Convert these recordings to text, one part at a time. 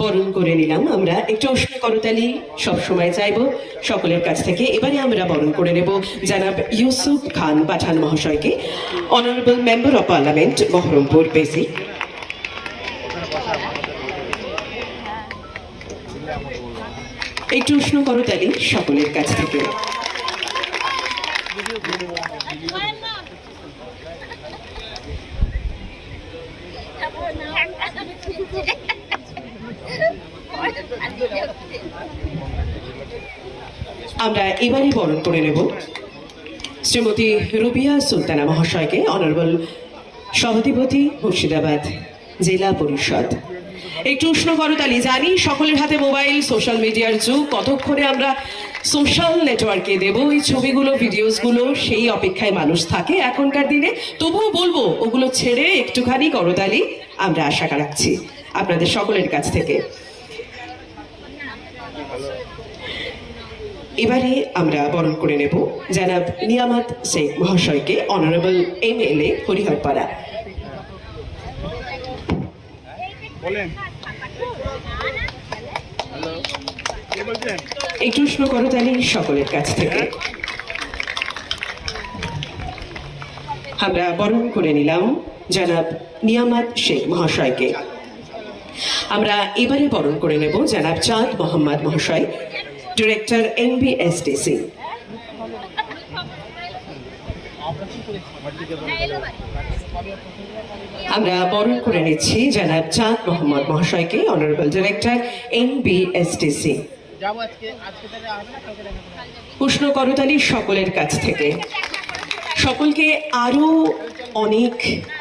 বরণ করে নিলাম আমরা একটু উষ্ণ করতালি সবসময় চাইবো সকলের কাছ থেকে। এবারে আমরা বরণ করে নেব জনাব ইউসুফ খান পাঠান মহাশয়কে, honourable member of parliament Baharampur basic. একটু উষ্ণ করতালি সকলের কাছ থেকে। আমরা এবারে বরণ করে নেব শ্রীমতী রুবিয়া সুলতানা মহাশয়কে, অনারেবল সভাধিপতি মুর্শিদাবাদ জেলা পরিষদ। একটু উষ্ণ করতালি। জানি সকলের হাতে মোবাইল, সোশ্যাল মিডিয়ার যুগ, কতক্ষণে আমরা সোশ্যাল নেটওয়ার্কে দেব এই ছবিগুলো, ভিডিওসগুলো, সেই অপেক্ষায় মানুষ থাকে এখনকার দিনে। তবুও বলবো ওগুলো ছেড়ে একটুখানি করতালি আমরা আশা রাখছি আপনাদের সকলের কাছ থেকে। এবারে আমরা বরণ করে নেব জনাব নিয়ামত শেখ মহাশয়কে, অনারেবল MLA হরিহরপাড়া। একটু উষ্ণ করতালি সকলের কাছ থেকে। আমরা বরণ করে নিলাম জনাব নিয়ামত শেখ মহাশয়কে। আমরা এবারে বরণ করে নেব জনাব চাঁদ মোহাম্মদ মহাশয়, ডিরেক্টর NBSTC। আমরা বরণ করে নিচ্ছি জনাব চাঁদ মোহাম্মদ মহাশয়কে, অনারেবল ডিরেক্টর NBSTC। উষ্ণ করতালি সকলের কাছ থেকে। সকলকে আরো অনেক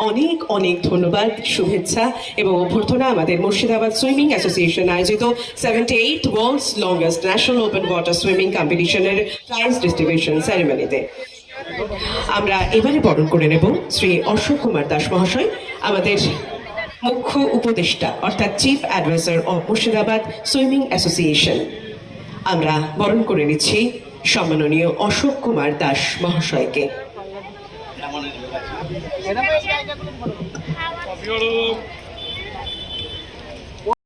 অনেক অনেক ধন্যবাদ, শুভেচ্ছা এবং অভ্যর্থনা আমাদের মুর্শিদাবাদ সুইমিং অ্যাসোসিয়েশন আয়োজিত 78th world's longest national open water swimming কম্পিটিশনের প্রাইজ ডিস্ট্রিবিউশন সেরেমনিতে। আমরা এবারে বরণ করে নেব শ্রী অশোক কুমার দাস মহাশয়, আমাদের মুখ্য উপদেষ্টা অর্থাৎ chief advisor of Murshidabad swimming association. আমরা বরণ করে নিচ্ছি সম্মাননীয় অশোক কুমার দাস মহাশয়কে। Gracias.